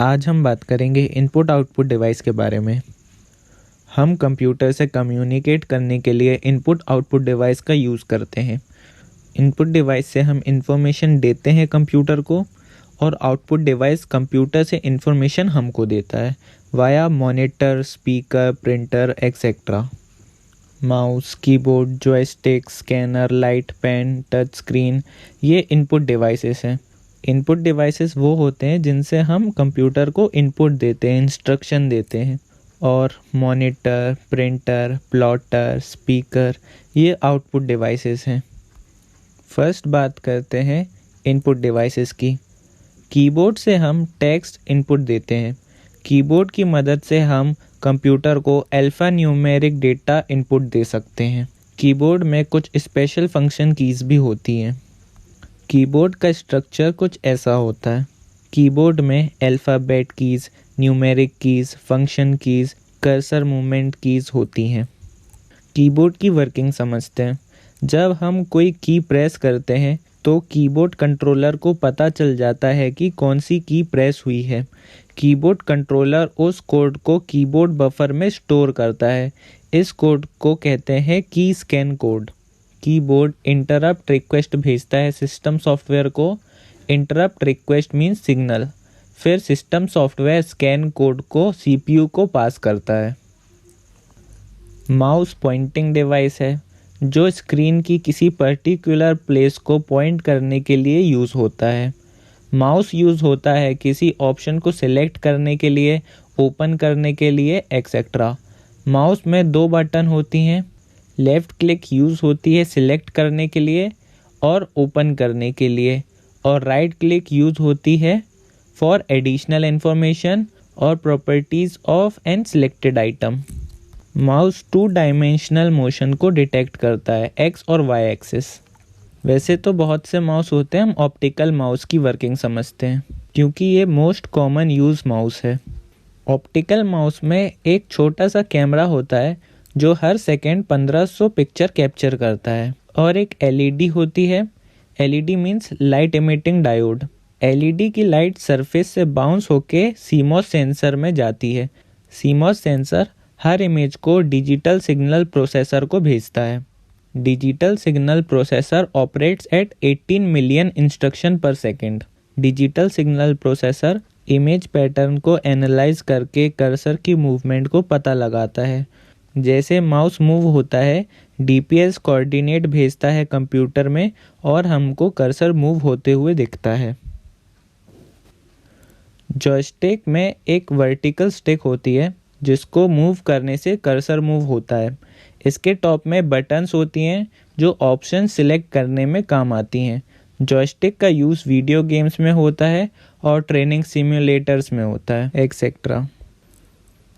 आज हम बात करेंगे इनपुट आउटपुट डिवाइस के बारे में। हम कंप्यूटर से कम्युनिकेट करने के लिए इनपुट आउटपुट डिवाइस का यूज़ करते हैं। इनपुट डिवाइस से हम इंफॉर्मेशन देते हैं कंप्यूटर को, और आउटपुट डिवाइस कंप्यूटर से इंफॉर्मेशन हमको देता है via monitor, speaker, printer etcetera. Mouse, keyboard, joystick, scanner, light pen, touch screen, ये इनपुट डिवाइसेस हैं। इनपुट डिवाइसेस वो होते हैं जिनसे हम कंप्यूटर को इनपुट देते हैं, इंस्ट्रक्शन देते हैं। और मॉनिटर, प्रिंटर, प्लॉटर, स्पीकर, ये आउटपुट डिवाइसेस हैं। फर्स्ट बात करते हैं इनपुट डिवाइसेस की। कीबोर्ड से हम टेक्स्ट इनपुट देते हैं। कीबोर्ड की मदद से हम कंप्यूटर को अल्फ़ा न्यूमेरिक डेटा इनपुट दे सकते हैं। कीबोर्ड में कुछ स्पेशल फंक्शन कीज़ भी होती हैं। कीबोर्ड का स्ट्रक्चर कुछ ऐसा होता है। कीबोर्ड में alphabet keys, numeric keys, function keys, cursor movement keys होती हैं। कीबोर्ड की वर्किंग समझते हैं। जब हम कोई की प्रेस करते हैं तो कीबोर्ड कंट्रोलर को पता चल जाता है कि कौन सी की प्रेस हुई है। कीबोर्ड कंट्रोलर उस कोड को कीबोर्ड बफर में स्टोर करता है। इस कोड को कहते हैं की scan code. Keyboard interrupt request भेजता है सिस्टम सॉफ्टवेयर को। Interrupt request means signal. फिर सिस्टम सॉफ्टवेयर स्कैन कोड को सीपीयू को पास करता है। माउस पॉइंटिंग डिवाइस है जो स्क्रीन की किसी पर्टिकुलर प्लेस को पॉइंट करने के लिए यूज़ होता है। माउस यूज़ होता है किसी ऑप्शन को सिलेक्ट करने के लिए, ओपन करने के लिए एक्सेट्रा। माउस में दो बटन होती हैं। लेफ़्ट क्लिक यूज़ होती है सिलेक्ट करने के लिए और ओपन करने के लिए, और राइट क्लिक यूज़ होती है फॉर एडिशनल इन्फॉर्मेशन और properties of an selected item. Mouse 2 dimensional motion को डिटेक्ट करता है, एक्स और वाई एक्सिस। वैसे तो बहुत से माउस होते हैं, हम ऑप्टिकल माउस की वर्किंग समझते हैं क्योंकि ये मोस्ट कॉमन यूज़ माउस है। ऑप्टिकल माउस में एक छोटा सा कैमरा होता है जो हर सेकेंड 1500 पिक्चर कैप्चर करता है, और एक एलईडी होती है। LED means light emitting diode. LED की लाइट सरफेस से बाउंस होके सीमॉस सेंसर में जाती है। सीमॉस सेंसर हर इमेज को डिजिटल सिग्नल प्रोसेसर को भेजता है। Digital signal processor operates at 18 million instruction per second. Digital signal processor image pattern को एनालाइज करके कर्सर की मूवमेंट को पता लगाता है। जैसे माउस मूव होता है, डीपीएस कोऑर्डिनेट भेजता है कंप्यूटर में और हमको कर्सर मूव होते हुए दिखता है। जॉयस्टिक में एक वर्टिकल स्टिक होती है जिसको मूव करने से कर्सर मूव होता है। इसके टॉप में बटन्स होती हैं जो ऑप्शन सिलेक्ट करने में काम आती हैं। जॉयस्टिक का यूज़ वीडियो गेम्स में होता है और ट्रेनिंग सिम्युलेटर्स में होता है एक्सेट्रा।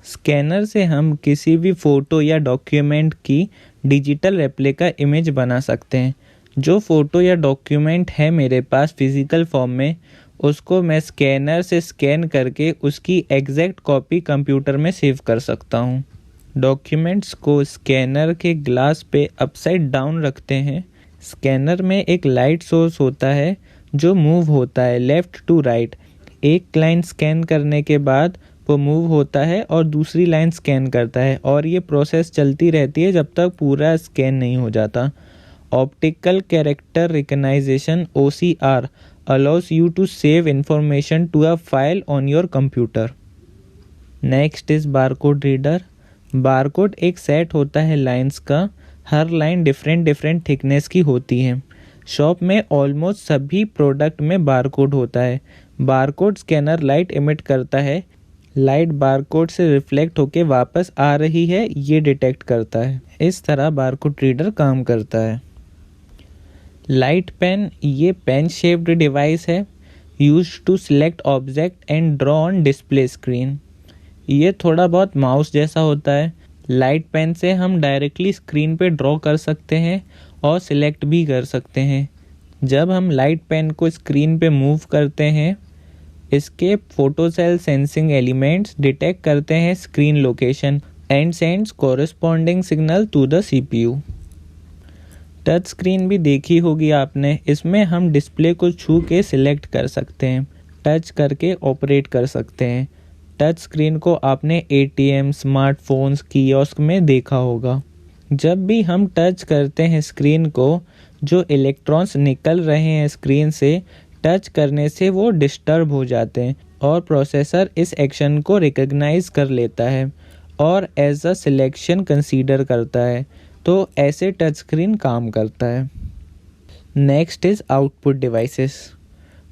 स्कैनर से हम किसी भी फ़ोटो या डॉक्यूमेंट की डिजिटल रेप्लिका इमेज बना सकते हैं। जो फ़ोटो या डॉक्यूमेंट है मेरे पास फिज़िकल फॉर्म में, उसको मैं स्कैनर से स्कैन करके उसकी एग्जैक्ट कॉपी कंप्यूटर में सेव कर सकता हूँ। डॉक्यूमेंट्स को स्कैनर के ग्लास पे अपसाइड डाउन रखते हैं। स्कैनर में एक लाइट सोर्स होता है जो मूव होता है लेफ़्ट टू राइट। एक लाइन स्कैन करने के बाद वो मूव होता है और दूसरी लाइन स्कैन करता है, और ये प्रोसेस चलती रहती है जब तक पूरा स्कैन नहीं हो जाता। Optical character recognisation OCR allows you to save information to a file on your computer. Next is barcode reader. Barcode एक सेट होता है लाइंस का। हर लाइन डिफरेंट थिकनेस की होती है। शॉप में ऑलमोस्ट सभी प्रोडक्ट में बारकोड होता है। बारकोड स्कैनर लाइट इमिट करता है। लाइट बारकोड से रिफ्लेक्ट होके वापस आ रही है, ये डिटेक्ट करता है। इस तरह बारकोड रीडर काम करता है। लाइट पेन, ये पेन शेप्ड डिवाइस है used to select object and draw on display screen. ये थोड़ा बहुत माउस जैसा होता है। लाइट पेन से हम डायरेक्टली स्क्रीन पे ड्रॉ कर सकते हैं और सिलेक्ट भी कर सकते हैं। जब हम लाइट पेन को स्क्रीन पे मूव करते हैं, इसके फोटोसेल सेंसिंग एलिमेंट्स डिटेक्ट करते हैं screen location and sends corresponding signal to the CPU। Touch screen भी देखी होगी आपने। इसमें हम डिस्प्ले को छू के सिलेक्ट कर सकते हैं। टच करके ऑपरेट कर सकते हैं। टच स्क्रीन को आपने एटीएम, स्मार्टफोन्स, कियोस्क में देखा होगा। जब भी हम टच करते हैं स्क्रीन को, जो इलेक्ट्रॉन्स निकल रहे हैं स्क्रीन से, टच करने से वो डिस्टर्ब हो जाते हैं और प्रोसेसर इस एक्शन को रिकॉग्नाइज कर लेता है और एज अ सिलेक्शन कंसीडर करता है। तो ऐसे टच स्क्रीन काम करता है। Next is output devices.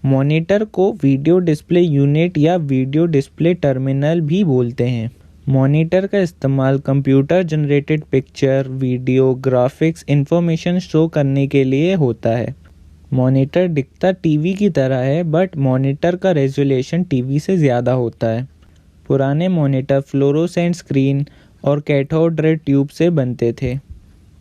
Monitor को वीडियो डिस्प्ले यूनिट या वीडियो डिस्प्ले टर्मिनल भी बोलते हैं। मॉनिटर का इस्तेमाल computer generated picture, video, graphics, information show करने के लिए होता है। मॉनिटर दिखता टीवी की तरह है, बट मॉनिटर का रेजोल्यूशन टीवी से ज़्यादा होता है। पुराने मॉनिटर फ्लोरोसेंट स्क्रीन और कैथोड रे ट्यूब से बनते थे।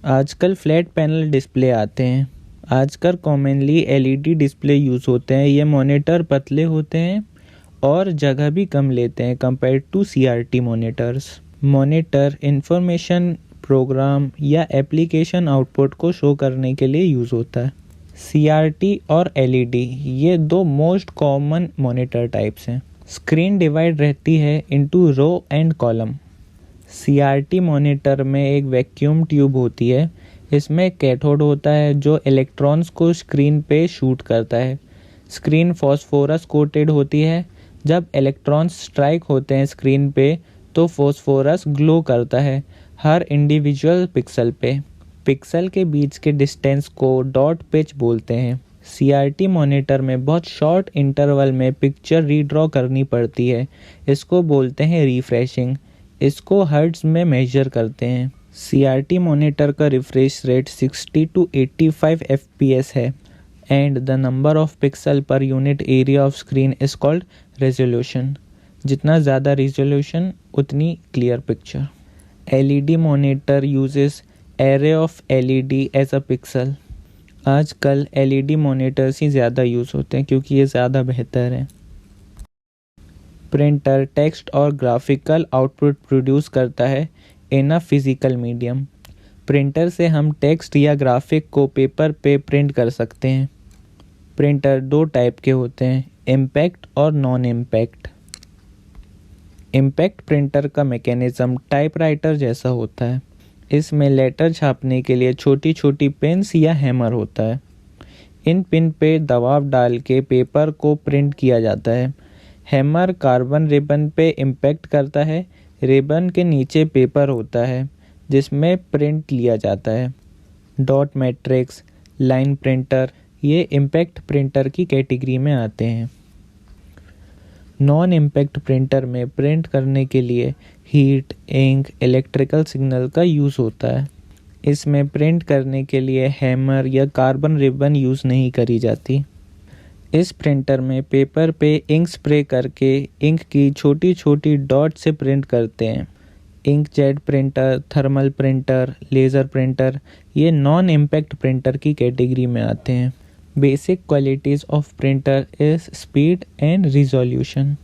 आजकल फ्लैट पैनल डिस्प्ले आते हैं। आजकल कॉमनली एलईडी डिस्प्ले यूज़ होते हैं। ये मॉनिटर पतले होते हैं और जगह भी कम लेते हैं compare to CRT monitors. Monitor information, program या एप्लीकेशन आउटपुट को शो करने के लिए यूज़ होता है। सीआरटी और एलईडी ये दो मोस्ट कॉमन मॉनिटर टाइप्स हैं। स्क्रीन डिवाइड रहती है into row and column. CRT monitor में एक वैक्यूम ट्यूब होती है। इसमें कैथोड होता है जो इलेक्ट्रॉन्स को स्क्रीन पे शूट करता है। स्क्रीन फॉस्फोरस कोटेड होती है। जब इलेक्ट्रॉन्स स्ट्राइक होते हैं स्क्रीन पे तो फॉस्फोरस ग्लो करता है हर इंडिविजुअल पिक्सल पे। पिक्सल के बीच के डिस्टेंस को डॉट पिच बोलते हैं। सीआरटी मॉनिटर में बहुत शॉर्ट इंटरवल में पिक्चर रीड्रॉ करनी पड़ती है। इसको बोलते हैं रिफ्रेशिंग। इसको हर्ट्ज में मेजर करते हैं। सीआरटी मॉनिटर का रिफ्रेश रेट 60 to 85 FPS है and the number of pixel per unit area of screen is called resolution. जितना ज़्यादा रेजोल्यूशन उतनी clear picture. LED monitor uses array of LED as a pixel. आजकल LED monitors ही ज़्यादा use होते हैं क्योंकि ये ज़्यादा बेहतर है। प्रिंटर टेक्स्ट और ग्राफिकल आउटपुट प्रोड्यूस करता है in a physical medium. Printer से हम टेक्स्ट या ग्राफिक को पेपर पे प्रिंट कर सकते हैं। प्रिंटर दो टाइप के होते हैं, इम्पैक्ट और नॉन इम्पैक्ट। इम्पैक्ट प्रिंटर का मैकेनिज्म टाइपराइटर जैसा होता है। इसमें लेटर छापने के लिए छोटी छोटी पिन्स या हैमर होता है। इन पिन पे दबाव डाल के पेपर को प्रिंट किया जाता है। हैमर कार्बन रिबन पे इम्पैक्ट करता है। रिबन के नीचे पेपर होता है जिसमें प्रिंट लिया जाता है। डॉट मैट्रिक्स, लाइन प्रिंटर ये इम्पैक्ट प्रिंटर की कैटेगरी में आते हैं। नॉन इम्पैक्ट प्रिंटर में प्रिंट करने के लिए हीट, इंक, इलेक्ट्रिकल सिग्नल का यूज़ होता है। इसमें प्रिंट करने के लिए हैमर या कार्बन रिबन यूज़ नहीं करी जाती। इस प्रिंटर में पेपर पे इंक स्प्रे करके इंक की छोटी छोटी डॉट से प्रिंट करते हैं। Inkjet printer, thermal printer, laser printer ये नॉन इम्पैक्ट प्रिंटर की कैटेगरी में आते हैं। Basic qualities of printer is speed and resolution.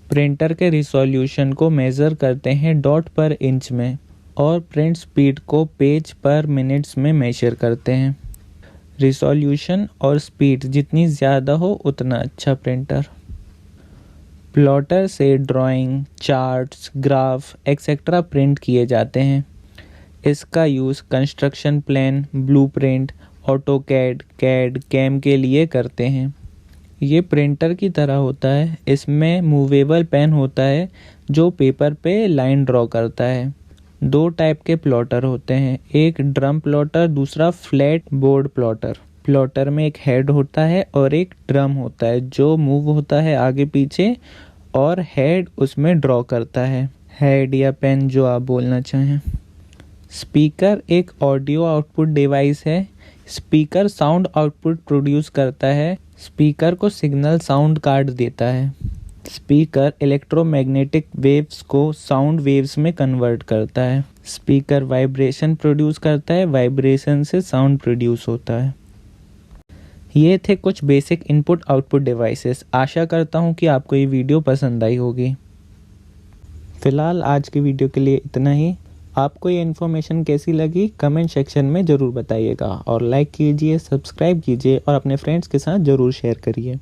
Printer के रिजोल्यूशन को मेज़र करते हैं डॉट पर इंच में और प्रिंट स्पीड को पेज पर मिनट्स में मेजर करते हैं। रिजोल्यूशन और स्पीड जितनी ज़्यादा हो उतना अच्छा प्रिंटर। प्लॉटर से drawing, charts, graph etcetera print किए जाते हैं। इसका use construction plan, blueprint, AutoCAD, CAD, CAM के लिए करते हैं। ये प्रिंटर की तरह होता है। इसमें मूवेबल पेन होता है जो पेपर पे लाइन ड्रॉ करता है। दो टाइप के प्लॉटर होते हैं, एक ड्रम प्लॉटर, दूसरा फ्लैट बोर्ड प्लॉटर। प्लॉटर में एक हेड होता है और एक ड्रम होता है जो मूव होता है आगे पीछे और हेड उसमें ड्रॉ करता है। हेड या पेन जो आप बोलना चाहें। स्पीकर एक ऑडियो आउटपुट डिवाइस है। स्पीकर साउंड आउटपुट प्रोड्यूस करता है। स्पीकर को सिग्नल साउंड कार्ड देता है। स्पीकर इलेक्ट्रोमैग्नेटिक वेव्स को साउंड वेव्स में कन्वर्ट करता है। स्पीकर वाइब्रेशन प्रोड्यूस करता है। वाइब्रेशन से साउंड प्रोड्यूस होता है। ये थे कुछ बेसिक इनपुट आउटपुट डिवाइसेस। आशा करता हूँ कि आपको ये वीडियो पसंद आई होगी। फिलहाल आज की वीडियो के लिए इतना ही। आपको ये इन्फॉर्मेशन कैसी लगी कमेंट सेक्शन में ज़रूर बताइएगा और लाइक कीजिए, सब्सक्राइब कीजिए और अपने फ्रेंड्स के साथ ज़रूर शेयर करिए।